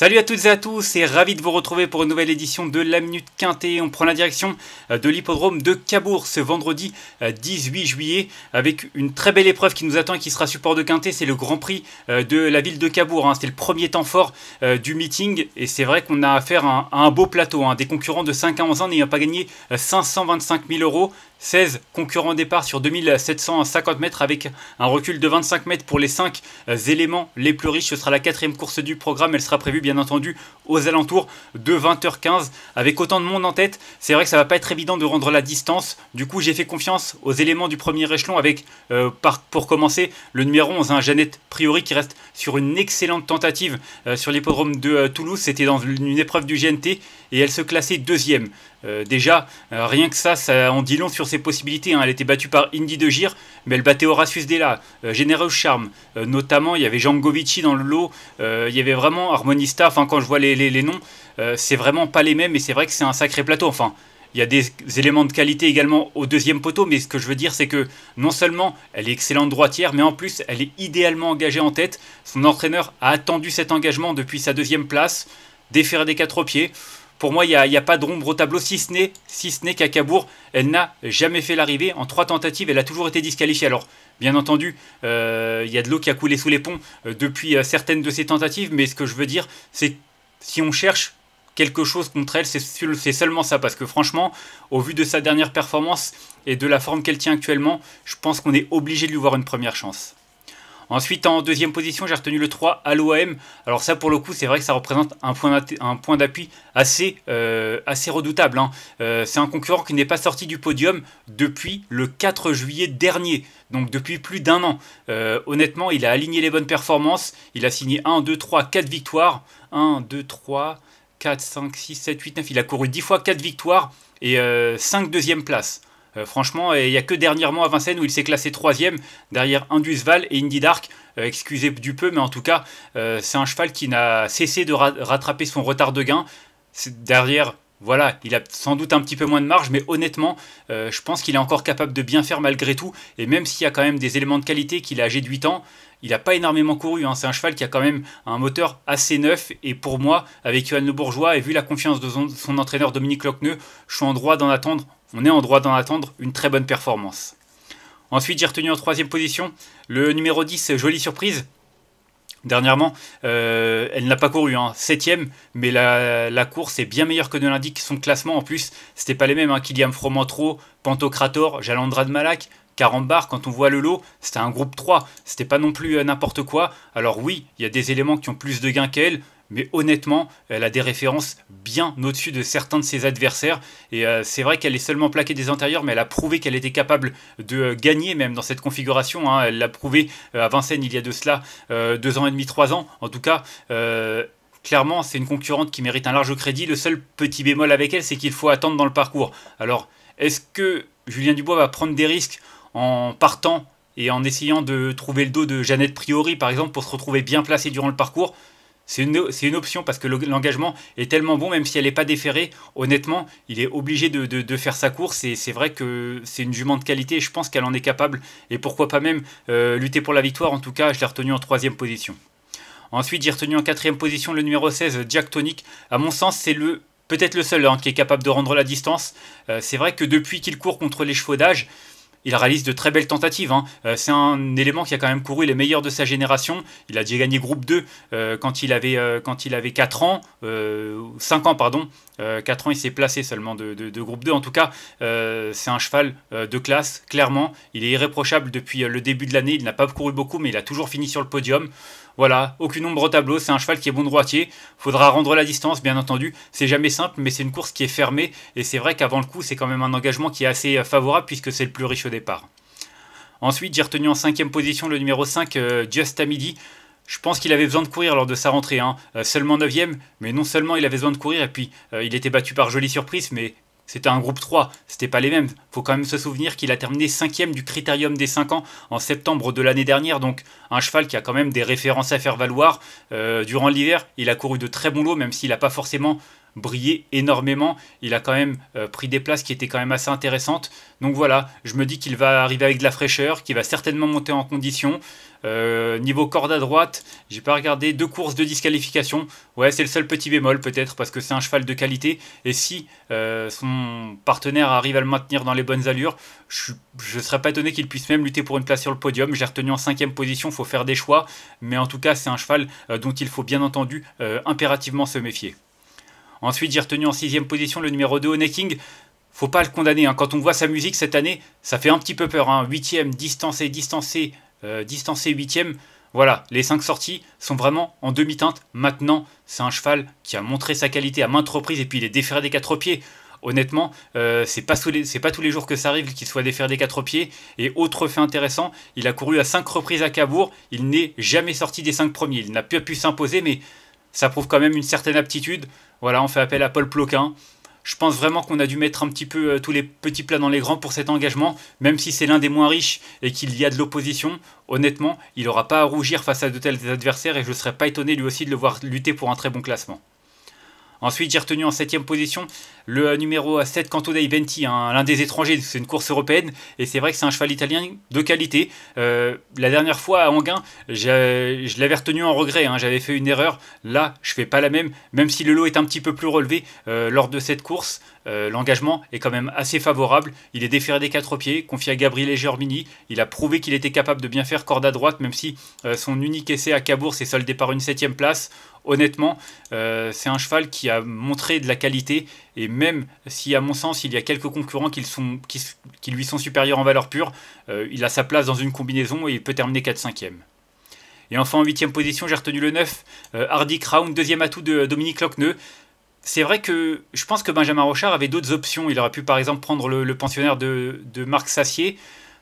Salut à toutes et à tous et ravi de vous retrouver pour une nouvelle édition de la Minute Quintet. On prend la direction de l'hippodrome de Cabourg ce vendredi 18 juillet avec une très belle épreuve qui nous attend et qui sera support de Quintet. C'est le Grand Prix de la ville de Cabourg. C'était le premier temps fort du meeting et c'est vrai qu'on a affaire à un beau plateau. Des concurrents de 5 à 11 ans n'ayant pas gagné 525 000 euros. 16 concurrents au départ sur 2750 mètres avec un recul de 25 mètres pour les 5 éléments les plus riches. Ce sera la 4e course du programme. Elle sera prévue bien entendu aux alentours de 20h15 avec autant de monde en tête. C'est vrai que ça va pas être évident de rendre la distance. Du coup j'ai fait confiance aux éléments du premier échelon avec pour commencer le numéro 11, Jeannette Priori qui reste sur une excellente tentative sur l'hippodrome de Toulouse. C'était dans une épreuve du GNT et elle se classait deuxième. Déjà, rien que ça en dit long sur ses possibilités. Elle était battue par Indy de Gire, mais elle battait Horatius Della, Generous Charm, notamment il y avait Jangovici dans le lot, il y avait vraiment Harmonista. Enfin, quand je vois les noms, c'est vraiment pas les mêmes et c'est vrai que c'est un sacré plateau. Enfin, il y a des éléments de qualité également au deuxième poteau, mais ce que je veux dire, c'est que non seulement elle est excellente droitière, mais en plus elle est idéalement engagée en tête. Son entraîneur a attendu cet engagement depuis sa deuxième place, déféré des 4 pieds. Pour moi, il n'y a pas d'ombre au tableau, si ce n'est qu'à Cabourg, elle n'a jamais fait l'arrivée. En 3 tentatives, elle a toujours été disqualifiée. Alors, bien entendu, il y a de l'eau qui a coulé sous les ponts depuis certaines de ces tentatives. Mais ce que je veux dire, c'est que si on cherche quelque chose contre elle, c'est seulement ça. Parce que franchement, au vu de sa dernière performance et de la forme qu'elle tient actuellement, je pense qu'on est obligé de lui voir une première chance. Ensuite, en deuxième position, j'ai retenu le 3 à l'OAM. Alors ça, pour le coup, c'est vrai que ça représente un point d'appui assez redoutable. C'est un concurrent qui n'est pas sorti du podium depuis le 4 juillet dernier. Donc depuis plus d'1 an. Honnêtement, il a aligné les bonnes performances. Il a signé 1, 2, 3, 4 victoires. 1, 2, 3, 4, 5, 6, 7, 8, 9. Il a couru 10 fois 4 victoires et 5 deuxièmes places. Franchement, il n'y a que dernièrement à Vincennes où il s'est classé 3e, derrière Indusval et Indy Dark. Excusez du peu, mais en tout cas, c'est un cheval qui n'a cessé de rattraper son retard de gain. Derrière, voilà, il a sans doute un petit peu moins de marge, mais honnêtement, je pense qu'il est encore capable de bien faire malgré tout. Et même s'il y a quand même des éléments de qualité, qu'il est âgé de 8 ans, il n'a pas énormément couru. C'est un cheval qui a quand même un moteur assez neuf. Et pour moi, avec Johan Le Bourgeois, et vu la confiance de son entraîneur Dominique Lochneux, je suis en droit d'en attendre. On est en droit d'en attendre une très bonne performance. Ensuite, j'ai retenu en 3e position le numéro 10, Jolie Surprise. Dernièrement, elle n'a pas couru, 7e, mais la course est bien meilleure que ne l'indique son classement. En plus, c'était pas les mêmes, Kylian Fromantro, Pantocrator, Jalandra de Malac, Carambar. Quand on voit le lot, c'était un groupe 3, c'était pas non plus n'importe quoi. Alors oui, il y a des éléments qui ont plus de gains qu'elle, mais honnêtement, elle a des références bien au-dessus de certains de ses adversaires. Et c'est vrai qu'elle est seulement plaquée des antérieurs, mais elle a prouvé qu'elle était capable de gagner même dans cette configuration. Elle l'a prouvé à Vincennes il y a de cela 2 ans et demi, 3 ans. En tout cas, clairement, c'est une concurrente qui mérite un large crédit. Le seul petit bémol avec elle, c'est qu'il faut attendre dans le parcours. Alors, est-ce que Julien Dubois va prendre des risques en partant et en essayant de trouver le dos de Jeannette Priori, par exemple, pour se retrouver bien placée durant le parcours? C'est une option parce que l'engagement est tellement bon, même si elle n'est pas déférée. Honnêtement, il est obligé de faire sa course et c'est vrai que c'est une jument de qualité et je pense qu'elle en est capable. Et pourquoi pas même lutter pour la victoire. En tout cas, je l'ai retenu en 3e position. Ensuite, j'ai retenu en 4e position le numéro 16, Jack Tonic. À mon sens, c'est peut-être le seul qui est capable de rendre la distance. C'est vrai que depuis qu'il court contre les chevaux d'âge, il réalise de très belles tentatives. C'est un élément qui a quand même couru les meilleurs de sa génération. Il a déjà gagné groupe 2 quand il avait 4 ans. 5 ans, pardon. 4 ans, il s'est placé seulement de groupe 2. En tout cas, c'est un cheval de classe, clairement. Il est irréprochable depuis le début de l'année. Il n'a pas couru beaucoup, mais il a toujours fini sur le podium. Voilà, aucune ombre au tableau, c'est un cheval qui est bon droitier. Faudra rendre la distance, bien entendu. C'est jamais simple, mais c'est une course qui est fermée. Et c'est vrai qu'avant le coup, c'est quand même un engagement qui est assez favorable puisque c'est le plus riche au départ. Ensuite, j'ai retenu en 5e position le numéro 5, Just à Midi. Je pense qu'il avait besoin de courir lors de sa rentrée. Seulement 9e, mais non seulement il avait besoin de courir, et puis il était battu par Jolie Surprise, mais c'était un groupe 3, c'était pas les mêmes. Faut quand même se souvenir qu'il a terminé 5e du Critérium des 5 ans en septembre de l'année dernière. Donc un cheval qui a quand même des références à faire valoir. Durant l'hiver, il a couru de très bons lots, même s'il n'a pas forcément brillé énormément. Il a quand même pris des places qui étaient quand même assez intéressantes. Donc voilà, je me dis qu'il va arriver avec de la fraîcheur, qu'il va certainement monter en condition. Niveau corde à droite, j'ai pas regardé, 2 courses de disqualification. Ouais, c'est le seul petit bémol peut-être parce que c'est un cheval de qualité. Et si son partenaire arrive à le maintenir dans les bonnes allures, je ne serais pas étonné qu'il puisse même lutter pour une place sur le podium. J'ai retenu en 5e position, il faut faire des choix. Mais en tout cas, c'est un cheval dont il faut bien entendu impérativement se méfier. Ensuite, j'ai retenu en 6e position le numéro 2, Oneking. Faut pas le condamner, hein. Quand on voit sa musique cette année, ça fait un petit peu peur, hein. 8e, distancé, 8e. Voilà, les 5 sorties sont vraiment en demi-teinte. Maintenant, c'est un cheval qui a montré sa qualité à maintes reprises et puis il est déféré des 4 pieds. Honnêtement, c'est pas tous les jours que ça arrive qu'il soit déféré des 4 pieds. Et autre fait intéressant, il a couru à 5 reprises à Cabourg. Il n'est jamais sorti des 5 premiers. Il n'a pas pu s'imposer, mais ça prouve quand même une certaine aptitude. Voilà, on fait appel à Paul Ploquin. Je pense vraiment qu'on a dû mettre un petit peu tous les petits plats dans les grands pour cet engagement, même si c'est l'un des moins riches et qu'il y a de l'opposition. Honnêtement, il n'aura pas à rougir face à de tels adversaires et je ne serais pas étonné lui aussi de le voir lutter pour un très bon classement. Ensuite, j'ai retenu en 7e position le numéro 7, Canto dei Venti, hein, l'un des étrangers, c'est une course européenne, et c'est vrai que c'est un cheval italien de qualité. La dernière fois à Anguin, je l'avais retenu en regret, hein, j'avais fait une erreur. Là, je fais pas la même si le lot est un petit peu plus relevé lors de cette course. L'engagement est quand même assez favorable. Il est déféré des 4 pieds, confié à Gabriele Germini. Il a prouvé qu'il était capable de bien faire corde à droite, même si son unique essai à Cabourg s'est soldé par une 7e place. Honnêtement, c'est un cheval qui a montré de la qualité, et même si à mon sens il y a quelques concurrents qui lui sont supérieurs en valeur pure, il a sa place dans une combinaison et il peut terminer 4-5e. Et enfin en 8e position, j'ai retenu le 9, Hardy Crown, deuxième atout de Dominique Lochneux. C'est vrai que je pense que Benjamin Rochard avait d'autres options. Il aurait pu par exemple prendre le pensionnaire de Marc Sassier.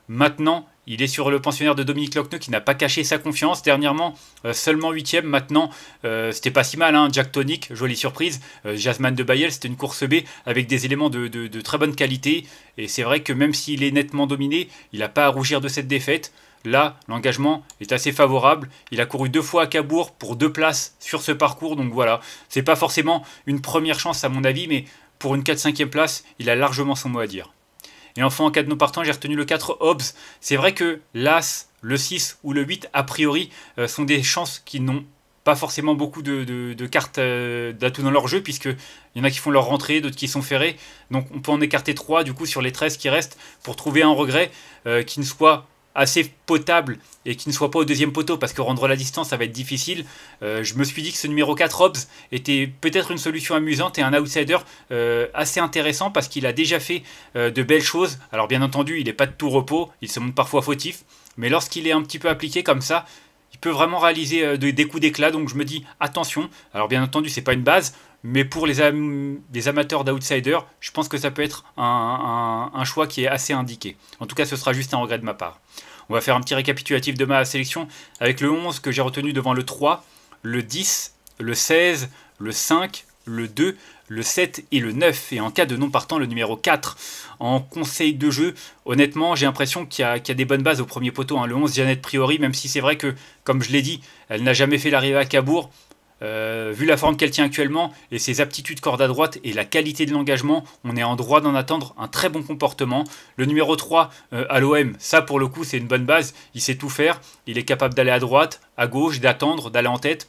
Maintenant, il est sur le pensionnaire de Dominique Lochneux qui n'a pas caché sa confiance. Dernièrement, seulement 8e. Maintenant, c'était pas si mal, hein. Jack Tonic, jolie surprise. Jasmine de Bayel, c'était une course B avec des éléments de très bonne qualité. Et c'est vrai que même s'il est nettement dominé, il n'a pas à rougir de cette défaite. Là, l'engagement est assez favorable. Il a couru 2 fois à Cabourg pour 2 places sur ce parcours. Donc voilà, c'est pas forcément une première chance à mon avis, mais pour une 4-5e place, il a largement son mot à dire. Et enfin, en cas de non partant, j'ai retenu le 4 Hobbs. C'est vrai que l'As, le 6 ou le 8, a priori, sont des chances qui n'ont pas forcément beaucoup de cartes d'atouts dans leur jeu, puisqu'il y en a qui font leur rentrée, d'autres qui sont ferrés. Donc on peut en écarter 3 du coup sur les 13 qui restent pour trouver un regret qui ne soit assez potable et qui ne soit pas au deuxième poteau, parce que rendre la distance ça va être difficile. Je me suis dit que ce numéro 4 Hobbs était peut-être une solution amusante et un outsider assez intéressant, parce qu'il a déjà fait de belles choses. Alors bien entendu il n'est pas de tout repos, il se montre parfois fautif, mais lorsqu'il est un petit peu appliqué comme ça, il peut vraiment réaliser des coups d'éclat. Donc je me dis attention. Alors bien entendu c'est pas une base, mais pour les amateurs d'outsiders, je pense que ça peut être un choix qui est assez indiqué. En tout cas, ce sera juste un regret de ma part. On va faire un petit récapitulatif de ma sélection avec le 11 que j'ai retenu devant le 3, le 10, le 16, le 5, le 2, le 7 et le 9. Et en cas de non partant, le numéro 4. En conseil de jeu, honnêtement, j'ai l'impression qu'il y a des bonnes bases au premier poteau, hein. Le 11, Jeannette Priori, même si c'est vrai que, comme je l'ai dit, elle n'a jamais fait l'arrivée à Cabourg. Vu la forme qu'elle tient actuellement et ses aptitudes corde à droite et la qualité de l'engagement, on est en droit d'en attendre un très bon comportement. Le numéro 3 à l'OM, ça pour le coup c'est une bonne base, il sait tout faire, il est capable d'aller à droite, à gauche, d'attendre, d'aller en tête,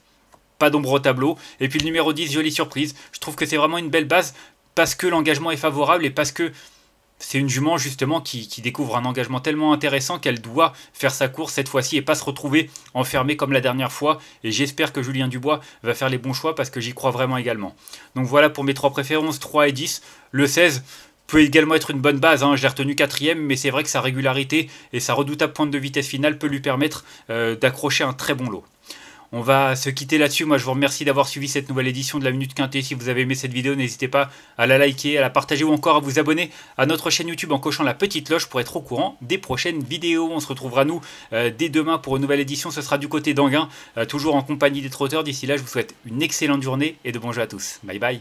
pas d'ombre au tableau. Et puis le numéro 10, jolie surprise, je trouve que c'est vraiment une belle base parce que l'engagement est favorable et parce que c'est une jument justement qui découvre un engagement tellement intéressant qu'elle doit faire sa course cette fois-ci et pas se retrouver enfermée comme la dernière fois. Et j'espère que Julien Dubois va faire les bons choix parce que j'y crois vraiment également. Donc voilà pour mes 3 préférences, 3 et 10. Le 16 peut également être une bonne base, hein. Je l'ai retenu 4e, mais c'est vrai que sa régularité et sa redoutable pointe de vitesse finale peut lui permettre d'accrocher un très bon lot. On va se quitter là-dessus. Moi, je vous remercie d'avoir suivi cette nouvelle édition de la Minute Quintée. Si vous avez aimé cette vidéo, n'hésitez pas à la liker, à la partager ou encore à vous abonner à notre chaîne YouTube en cochant la petite cloche pour être au courant des prochaines vidéos. On se retrouvera, nous, dès demain pour une nouvelle édition. Ce sera du côté d'Anguin, toujours en compagnie des trotteurs. D'ici là, je vous souhaite une excellente journée et de bons jeux à tous. Bye bye.